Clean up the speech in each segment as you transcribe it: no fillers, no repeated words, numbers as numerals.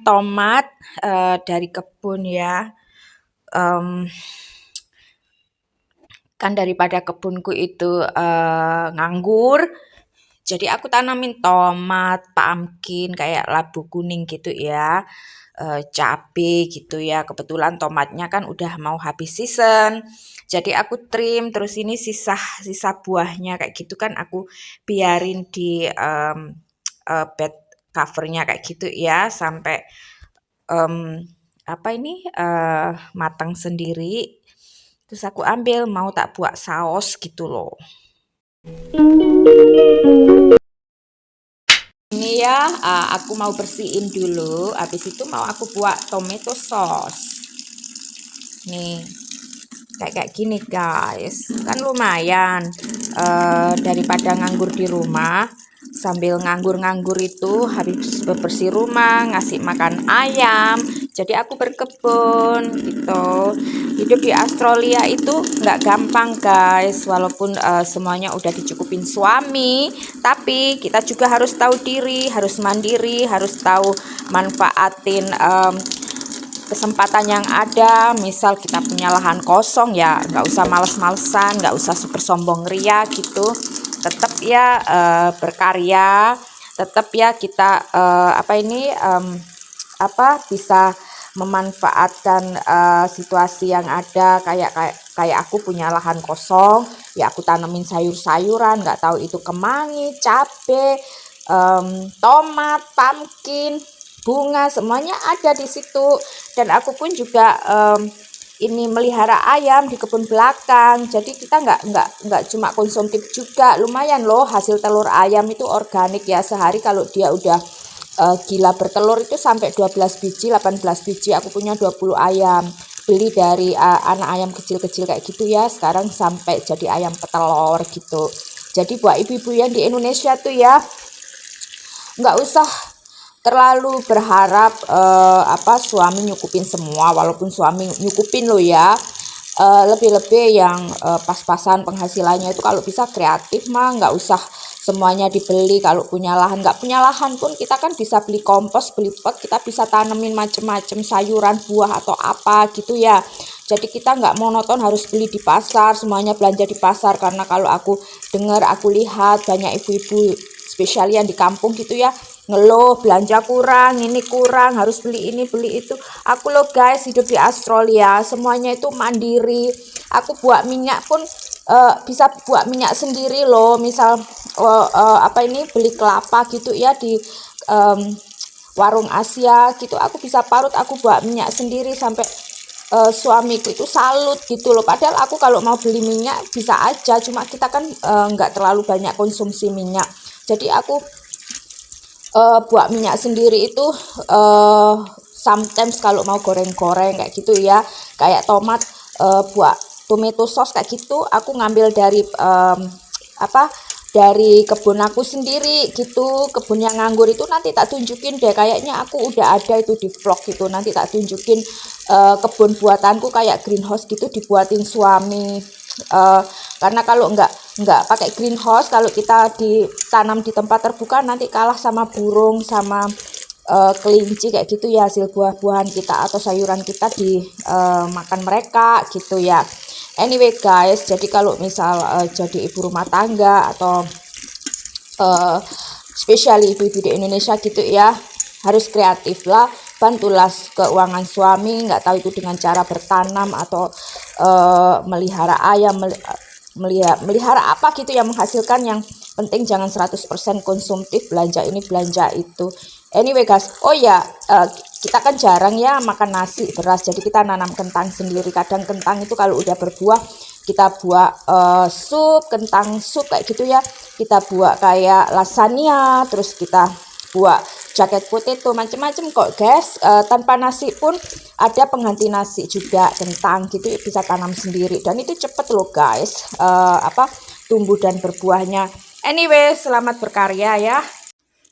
tomat dari kebun ya. Em, kan daripada kebunku itu nganggur, jadi aku tanamin tomat, pumpkin kayak labu kuning gitu ya, cabe gitu ya. Kebetulan tomatnya kan udah mau habis season, jadi aku trim. Terus ini sisa buahnya kayak gitu kan aku biarin di bed covernya kayak gitu ya sampai matang sendiri. Terus aku ambil mau tak buat saus gitu loh. Ini ya, aku mau bersihin dulu. Habis itu mau aku buat tomato sauce. Nih, kayak gini guys. Kan lumayan daripada nganggur di rumah. Sambil nganggur-nganggur itu habis bebersih rumah, ngasih makan ayam. Jadi aku berkebun gitu. Hidup di Australia itu nggak gampang guys. Walaupun semuanya udah dicukupin suami, tapi kita juga harus tahu diri, harus mandiri, harus tahu manfaatin kesempatan yang ada. Misal kita punya lahan kosong ya nggak usah males-malesan, nggak usah super sombong ria gitu. Tetap ya berkarya, tetap ya kita bisa memanfaatkan situasi yang ada. Kayak aku punya lahan kosong ya, aku tanemin sayur-sayuran, nggak tahu itu kemangi, cabe, tomat, pumpkin, bunga, semuanya ada di situ. Dan aku pun juga ini melihara ayam di kebun belakang. Jadi kita nggak cuma konsumtif juga, lumayan loh hasil telur ayam itu organik ya. Sehari kalau dia udah gila bertelur itu sampai 12 biji, 18 biji. Aku punya 20 ayam. Beli dari anak ayam kecil-kecil kayak gitu ya. Sekarang sampai jadi ayam petelur gitu. Jadi buat ibu-ibu yang di Indonesia tuh ya, nggak usah terlalu berharap suami nyukupin semua. Walaupun suami nyukupin lo ya, lebih-lebih yang pas-pasan penghasilannya itu kalau bisa kreatif mah, nggak usah semuanya dibeli. Kalau punya lahan, nggak punya lahan pun kita kan bisa beli kompos, beli pot, kita bisa tanemin macem-macem sayuran, buah atau apa gitu ya. Jadi kita nggak monoton harus beli di pasar, semuanya belanja di pasar. Karena kalau aku dengar, aku lihat banyak ibu-ibu spesial yang di kampung gitu ya, ngeluh belanja kurang, ini kurang, harus beli ini beli itu. Aku loh guys hidup di Australia semuanya itu mandiri. Aku buat minyak pun bisa buat minyak sendiri loh. Misal beli kelapa gitu ya di warung Asia gitu, aku bisa parut, aku buat minyak sendiri. Sampai suamiku itu salut gitu loh. Padahal aku kalau mau beli minyak bisa aja, cuma kita kan nggak terlalu banyak konsumsi minyak. Jadi aku buat minyak sendiri itu sometimes kalau mau goreng-goreng kayak gitu ya, kayak tomat, buat tomato sauce kayak gitu aku ngambil dari dari kebun aku sendiri gitu. Kebun yang nganggur itu nanti tak tunjukin deh, kayaknya aku udah ada itu di vlog gitu. Nanti tak tunjukin kebun buatanku kayak greenhouse gitu dibuatin suami. Karena kalau nggak pakai greenhouse, kalau kita ditanam di tempat terbuka nanti kalah sama burung, sama kelinci kayak gitu ya. Hasil buah-buahan kita atau sayuran kita dimakan mereka gitu ya. Anyway guys, jadi kalau misal jadi ibu rumah tangga atau spesial ibu-ibu di Indonesia gitu ya, harus kreatif lah. Bantulah keuangan suami, nggak tahu itu dengan cara bertanam atau melihara ayam, melihara apa gitu yang menghasilkan. Yang penting jangan 100% konsumtif, belanja ini belanja itu. Anyway guys, oh ya, kita kan jarang ya makan nasi beras, jadi kita nanam kentang sendiri. Kadang kentang itu kalau udah berbuah kita buat sup, kentang sup kayak gitu ya. Kita buat kayak lasagna, terus kita buat jacket potato, macam-macam kok guys. Tanpa nasi pun ada pengganti nasi juga, kentang gitu bisa tanam sendiri. Dan itu cepet loh guys, tumbuh dan berbuahnya. Anyway, selamat berkarya ya.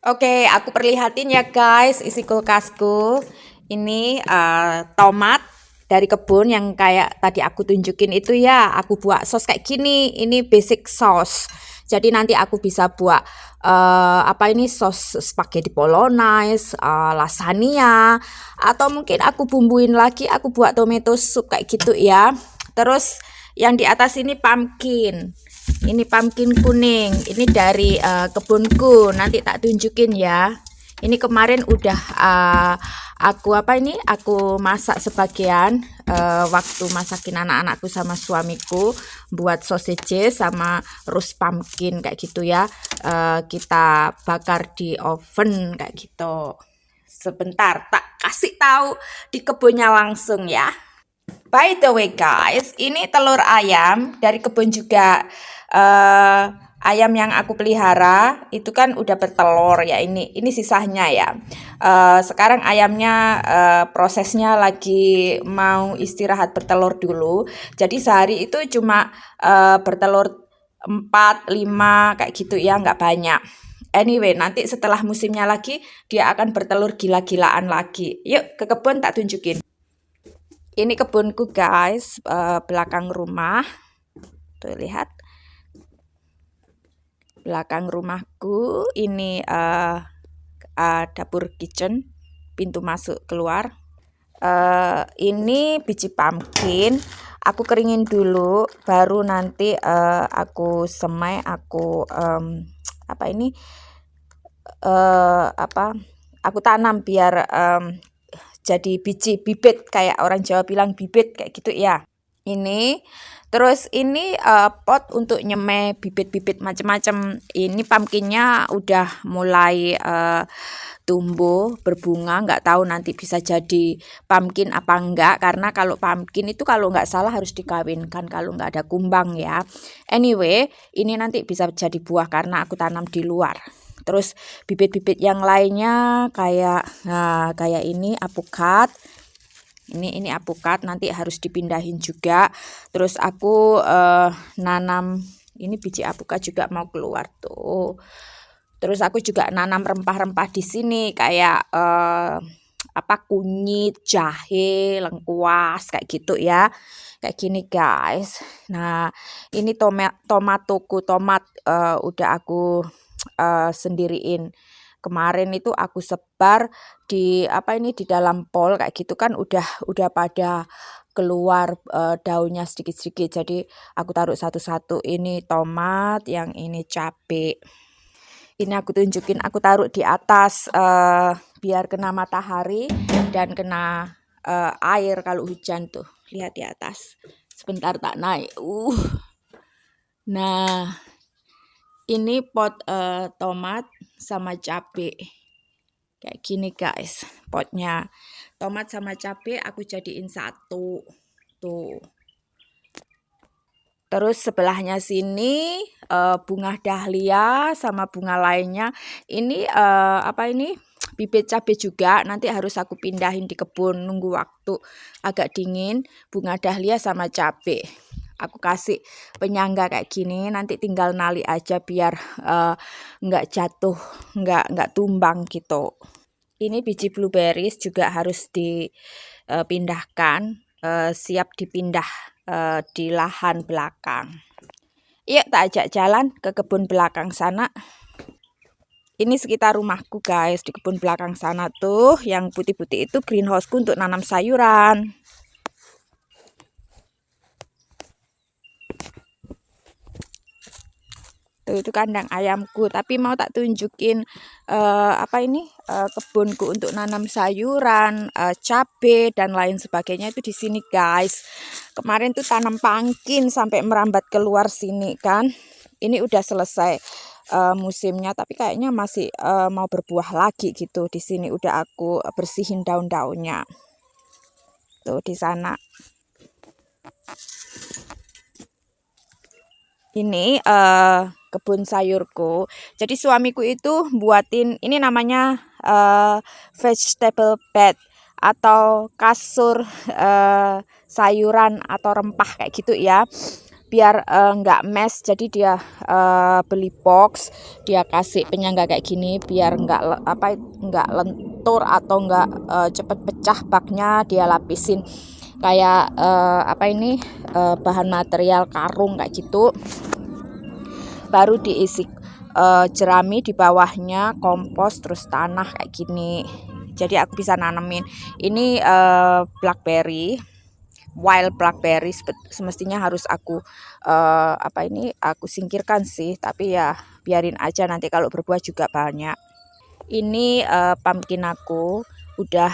Oke, aku perlihatin ya guys isi kulkasku. Ini tomat dari kebun yang kayak tadi aku tunjukin itu ya. Aku buat sos kayak gini. Ini basic sauce. Jadi nanti aku bisa buat apa ini, sos spaghetti bolognese, lasagna, atau mungkin aku bumbuin lagi, aku buat tomato soup kayak gitu ya. Terus yang di atas ini pumpkin. Ini pumpkin kuning. Ini dari kebunku. Nanti tak tunjukin ya. Ini kemarin udah aku aku masak sebagian waktu masakin anak-anakku sama suamiku, buat sausages sama roast pumpkin kayak gitu ya. Kita bakar di oven kayak gitu. Sebentar, tak kasih tahu di kebunnya langsung ya. By the way guys, ini telur ayam dari kebun juga. Ayam yang aku pelihara itu kan udah bertelur ya, ini sisanya ya. Sekarang ayamnya prosesnya lagi mau istirahat bertelur dulu. Jadi sehari itu cuma bertelur 4, 5 kayak gitu ya, nggak banyak. Anyway, nanti setelah musimnya lagi dia akan bertelur gila-gilaan lagi. Yuk ke kebun tak tunjukin. Ini kebunku guys, belakang rumah. Tuh lihat. Belakang rumahku ini dapur kitchen, pintu masuk keluar. Ini biji pumpkin. Aku keringin dulu, baru nanti aku semai, aku aku tanam biar jadi biji bibit, kayak orang Jawa bilang bibit kayak gitu ya. Ini terus ini pot untuk nyemai bibit-bibit macam-macam. Ini pumpkinnya udah mulai tumbuh berbunga, nggak tahu nanti bisa jadi pumpkin apa enggak, karena kalau pumpkin itu kalau nggak salah harus dikawinkan kalau nggak ada kumbang ya. Anyway, ini nanti bisa jadi buah karena aku tanam di luar. Terus bibit-bibit yang lainnya kayak ini apukat. Ini apukat nanti harus dipindahin juga. Terus aku nanam ini biji apukat juga mau keluar tuh. Terus aku juga nanam rempah-rempah di sini kayak kunyit, jahe, lengkuas kayak gitu ya. Kayak gini guys. Nah, ini tomatoku, tomat udah aku sendiriin. Kemarin itu aku sebar di di dalam pol kayak gitu kan, udah pada keluar daunnya sedikit-sedikit. Jadi aku taruh satu-satu. Ini tomat, yang ini cabai. Ini aku tunjukin, aku taruh di atas biar kena matahari dan kena air kalau hujan tuh. Lihat di atas. Sebentar tak naik. Nah, ini pot tomat sama cabai. Kayak gini guys, potnya. Tomat sama cabai aku jadiin satu. Tuh. Terus sebelahnya sini bunga dahlia sama bunga lainnya. Ini bibit cabai juga, nanti harus aku pindahin di kebun, nunggu waktu agak dingin. Bunga dahlia sama cabai. Aku kasih penyangga kayak gini, nanti tinggal nali aja biar nggak jatuh, nggak tumbang gitu. Ini biji blueberries juga harus dipindahkan, siap dipindah di lahan belakang. Yuk tak ajak jalan ke kebun belakang sana. Ini sekitar rumahku guys, di kebun belakang sana tuh yang putih-putih itu greenhouseku untuk nanam sayuran. Itu kandang ayamku, tapi mau tak tunjukin kebunku untuk nanam sayuran, cabai dan lain sebagainya itu di sini guys. Kemarin tuh tanam pumpkin sampai merambat keluar sini kan. Ini udah selesai musimnya, tapi kayaknya masih mau berbuah lagi gitu. Di sini udah aku bersihin daun-daunnya. Tuh di sana. Ini kebun sayurku. Jadi suamiku itu buatin, ini namanya vegetable bed atau kasur sayuran atau rempah kayak gitu ya. Biar nggak mess, jadi dia beli box, dia kasih penyangga kayak gini biar nggak lentur atau nggak cepet pecah baknya, dia lapisin kayak bahan material karung kayak gitu, baru diisi jerami di bawahnya, kompos terus tanah kayak gini. Jadi aku bisa nanemin. Ini blackberry, wild blackberry, semestinya harus aku aku singkirkan sih, tapi ya biarin aja, nanti kalau berbuah juga banyak. Ini pumpkin aku udah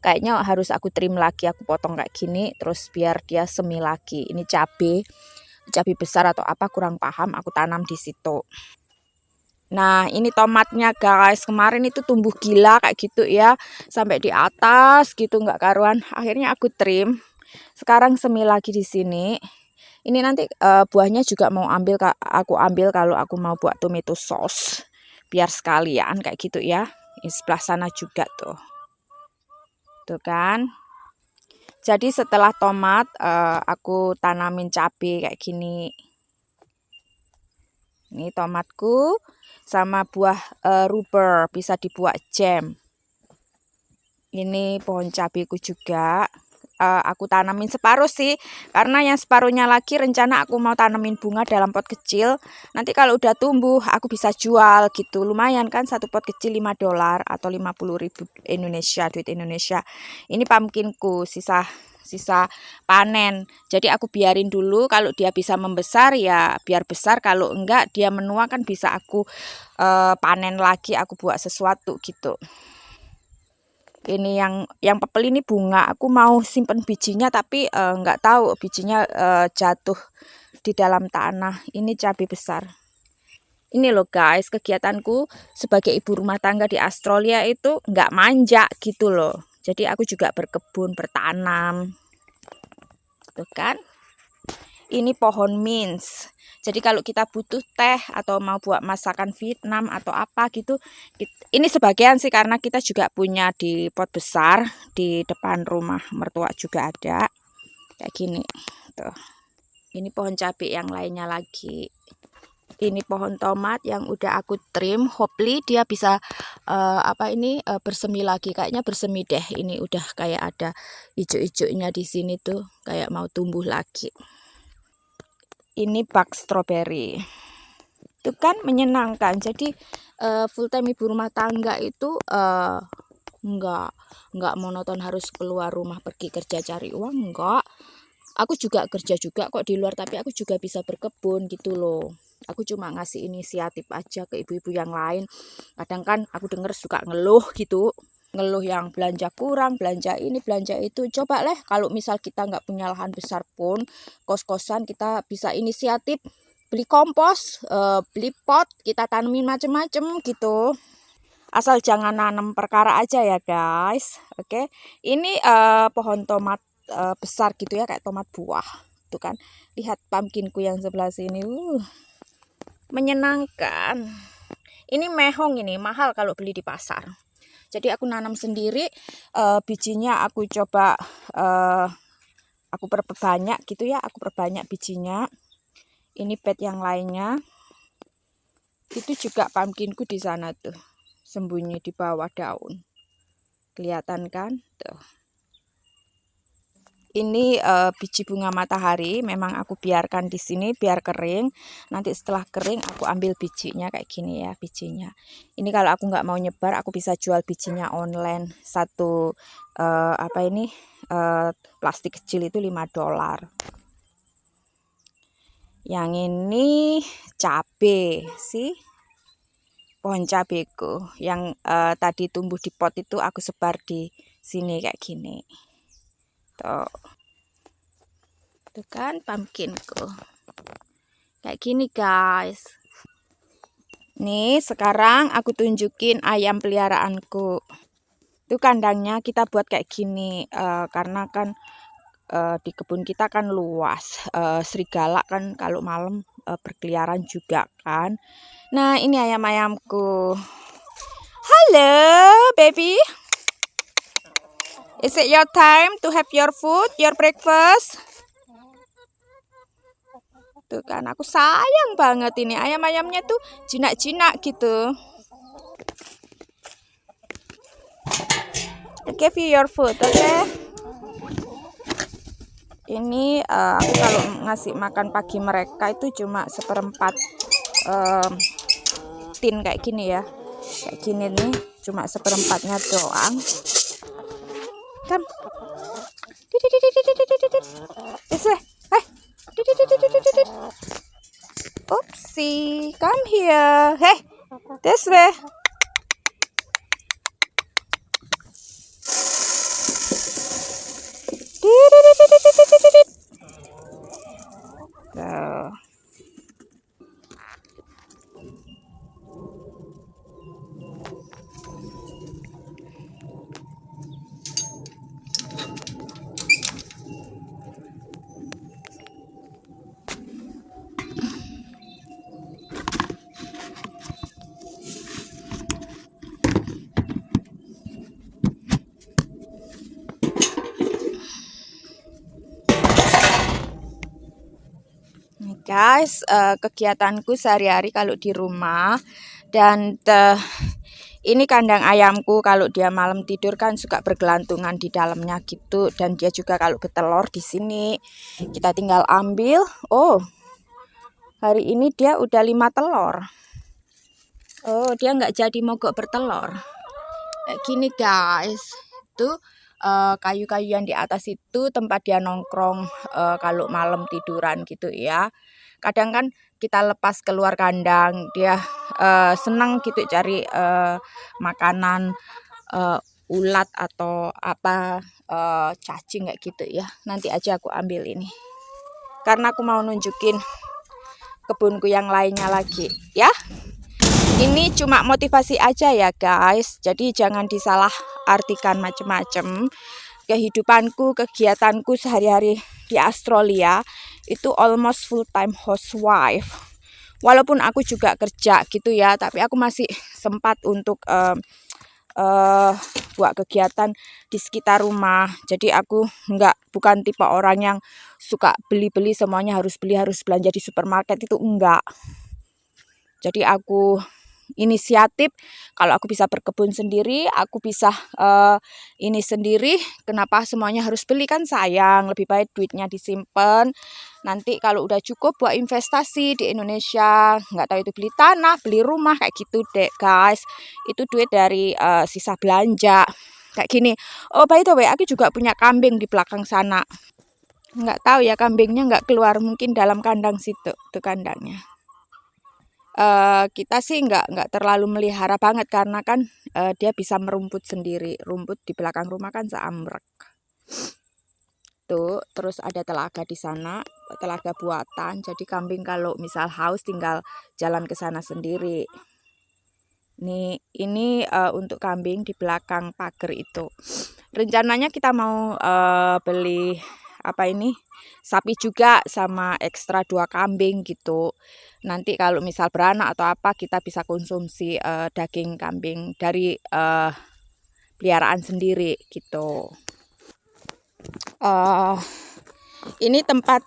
kayaknya harus aku trim lagi, aku potong kayak gini terus biar dia semi lagi. Ini cabai besar atau apa kurang paham, aku tanam di situ. Nah, ini tomatnya guys, kemarin itu tumbuh gila kayak gitu ya, sampai di atas gitu nggak karuan. Akhirnya aku trim. Sekarang semi lagi di sini. Ini nanti buahnya juga mau aku ambil kalau aku mau buat tomato sauce. Biar sekalian kayak gitu ya. Di sebelah sana juga tuh. Tuh kan. Jadi setelah tomat aku tanamin cabai kayak gini. Ini tomatku sama buah rubber, bisa dibuat jam. Ini pohon cabeku juga. Aku tanamin separuh sih, karena yang separuhnya lagi rencana aku mau tanamin bunga dalam pot kecil. Nanti kalau udah tumbuh aku bisa jual gitu. Lumayan kan, satu pot kecil $5 atau 50.000 Indonesia, duit Indonesia. Ini pumpkinku sisa panen. Jadi aku biarin dulu, kalau dia bisa membesar ya biar besar, kalau enggak dia menua kan bisa aku panen lagi, aku buat sesuatu gitu. Ini yang pepel ini bunga, aku mau simpen bijinya tapi nggak tahu bijinya jatuh di dalam tanah. Ini cabai besar. Ini loh guys, kegiatanku sebagai ibu rumah tangga di Australia itu nggak manja gitu loh. Jadi aku juga berkebun, bertanam. Tuh kan. Ini pohon mint. Jadi kalau kita butuh teh atau mau buat masakan Vietnam atau apa gitu, ini sebagian sih karena kita juga punya di pot besar di depan rumah mertua juga ada kayak gini tuh. Ini pohon cabai yang lainnya lagi. Ini pohon tomat yang udah aku trim, hopefully dia bisa bersemi lagi. Kayaknya bersemi deh. Ini udah kayak ada hijau-hijaunya di sini tuh, kayak mau tumbuh lagi. Ini bak strawberry. Itu kan menyenangkan. Jadi full time ibu rumah tangga itu enggak monoton harus keluar rumah pergi kerja cari uang, enggak. Aku juga kerja juga kok di luar, tapi aku juga bisa berkebun gitu loh. Aku cuma ngasih inisiatif aja ke ibu-ibu yang lain. Kadang kan aku denger suka ngeluh gitu. Ngeluh yang belanja kurang, belanja ini, belanja itu. Coba lah kalau misal kita nggak punya lahan besar pun, kos-kosan kita bisa inisiatif beli kompos, beli pot, kita tanemin macem-macem gitu. Asal jangan nanam perkara aja ya guys. Oke. Ini pohon tomat besar gitu ya, kayak tomat buah. Tuh kan. Lihat pumpkinku yang sebelah sini. Menyenangkan. Ini mehong, ini mahal kalau beli di pasar. Jadi aku nanam sendiri, bijinya aku coba aku perbanyak gitu ya, aku perbanyak bijinya. Ini bed yang lainnya. Itu juga pumpkinku di sana tuh, sembunyi di bawah daun. Kelihatan kan? Tuh. Ini biji bunga matahari, memang aku biarkan di sini biar kering. Nanti setelah kering aku ambil bijinya kayak gini ya, bijinya. Ini kalau aku nggak mau nyebar, aku bisa jual bijinya online. Satu plastik kecil itu $5. Yang ini cabe sih, pohon cabeku yang tadi tumbuh di pot itu aku sebar di sini kayak gini. Tuh kan pumpkinku kayak gini guys. Nih sekarang aku tunjukin ayam peliharaanku. Itu kandangnya kita buat kayak gini karena kan di kebun kita kan luas. Serigala kan kalau malam berkeliaran juga kan. Nah ini ayam-ayamku. Halo baby, is it your time to have your food, your breakfast? Tuh kan, aku sayang banget ini ayam-ayamnya tuh jinak-jinak gitu. I give you your food, oke? Okay? Ini aku kalau ngasih makan pagi mereka itu cuma seperempat tin kayak gini ya. Kayak gini nih, cuma seperempatnya doang. Come. This way. Hey. Oopsie, come here. Hey, this way. Tuh. Nih guys, kegiatanku sehari-hari kalau di rumah dan ini kandang ayamku. Kalau dia malam tidur kan suka bergelantungan di dalamnya gitu, dan dia juga kalau bertelur di sini kita tinggal ambil. Oh, hari ini dia udah 5 telur. Oh, dia nggak jadi mogok bertelur. Kayak gini guys, tuh kayu-kayu yang di atas itu tempat dia nongkrong kalau malam tiduran gitu ya. Kadang kan kita lepas keluar kandang, dia senang gitu cari makanan ulat atau apa cacing kayak gitu ya. Nanti aja aku ambil ini karena aku mau nunjukin kebunku yang lainnya lagi ya. Ini cuma motivasi aja ya guys, jadi jangan disalah artikan macem-macem. Kehidupanku, kegiatanku sehari-hari di Australia itu almost full time housewife. Walaupun aku juga kerja gitu ya, tapi aku masih sempat untuk buat kegiatan di sekitar rumah. Jadi aku bukan tipe orang yang suka beli-beli, semuanya harus beli, harus belanja di supermarket, itu enggak. Jadi aku inisiatif, kalau aku bisa berkebun sendiri, aku bisa ini sendiri, kenapa semuanya harus beli, kan sayang. Lebih baik duitnya disimpan, nanti kalau udah cukup buat investasi di Indonesia, nggak tahu itu beli tanah, beli rumah kayak gitu deh guys. Itu duit dari sisa belanja kayak gini. Oh by the way, aku juga punya kambing di belakang sana. Nggak tahu ya, kambingnya nggak keluar, mungkin dalam kandang situ, tuh kandangnya. Kita sih nggak terlalu melihara banget karena kan dia bisa merumput sendiri. Rumput di belakang rumah kan seambrek. Tuh, terus ada telaga di sana, telaga buatan. Jadi kambing kalau misal haus tinggal jalan ke sana sendiri. Nih, ini untuk kambing di belakang pagar itu. Rencananya kita mau beli sapi juga sama ekstra 2 kambing gitu. Nanti kalau misal beranak atau apa, kita bisa konsumsi daging kambing dari peliharaan sendiri gitu. Ini tempat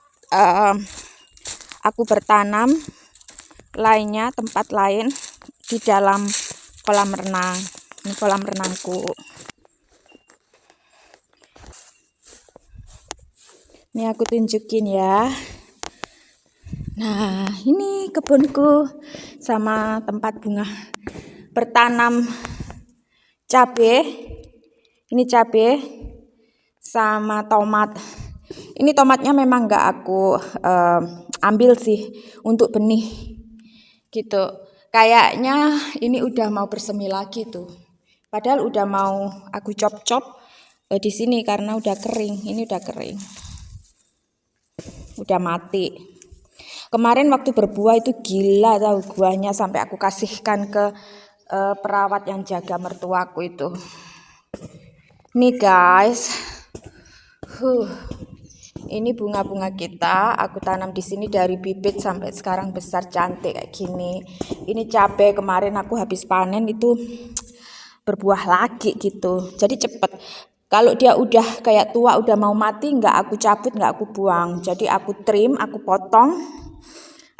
aku bertanam, lainnya tempat lain di dalam kolam renang. Ini kolam renangku. Ini aku tunjukin ya. Nah, ini kebunku sama tempat bunga bertanam cabai. Ini cabai sama tomat. Ini tomatnya memang nggak aku ambil sih untuk benih gitu. Kayaknya ini udah mau bersemi lagi tuh. Padahal udah mau aku cop-cop di sini karena udah kering. Ini udah kering. Udah mati. Kemarin waktu berbuah itu gila tahu buahnya, sampai aku kasihkan ke perawat yang jaga mertuaku itu. Nih guys, ini bunga-bunga kita aku tanam di sini dari bibit sampai sekarang besar cantik kayak gini. Ini cabai kemarin aku habis panen itu berbuah lagi gitu. Jadi cepet. Kalau dia udah kayak tua, udah mau mati, nggak aku cabut, nggak aku buang. Jadi aku trim, aku potong,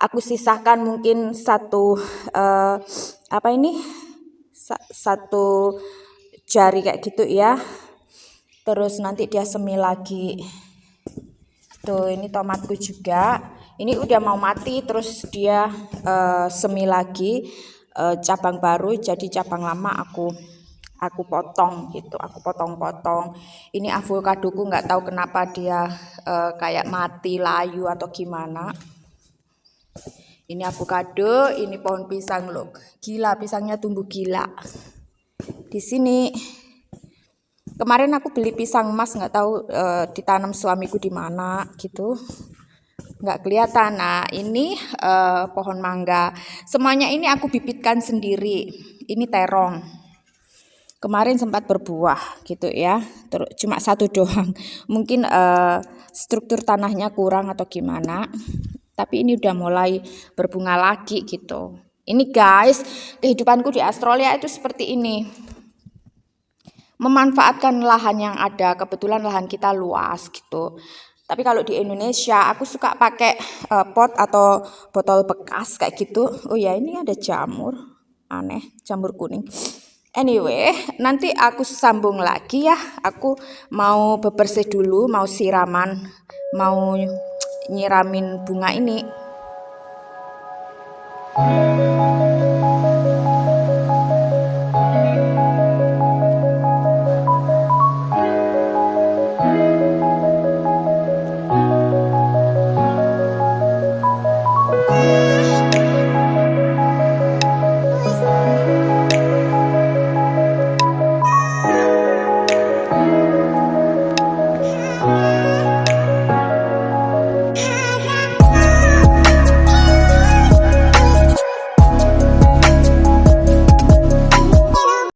aku sisahkan mungkin satu satu jari kayak gitu ya. Terus nanti dia semi lagi. Tuh, ini tomatku juga. Ini udah mau mati, terus dia semi lagi. cabang baru, jadi cabang lama aku potong gitu, aku potong-potong. Ini avokadoku nggak tahu kenapa dia kayak mati, layu atau gimana. Ini avokado, ini pohon pisang loh. Gila, pisangnya tumbuh gila. Di sini kemarin aku beli pisang emas, nggak tahu ditanam suamiku di mana gitu. Nggak kelihatan. Nah, ini pohon mangga. Semuanya ini aku bibitkan sendiri. Ini terong. Kemarin sempat berbuah gitu ya. Terus cuma satu doang. Mungkin struktur tanahnya kurang atau gimana. Tapi ini udah mulai berbunga lagi gitu. Ini guys, kehidupanku di Australia itu seperti ini. Memanfaatkan lahan yang ada, kebetulan lahan kita luas gitu. Tapi kalau di Indonesia aku suka pakai pot atau botol bekas kayak gitu. Oh ya, ini ada jamur. Aneh, jamur kuning. Anyway, nanti aku sambung lagi ya. Aku mau bebersih dulu, mau siraman, mau nyiramin bunga ini.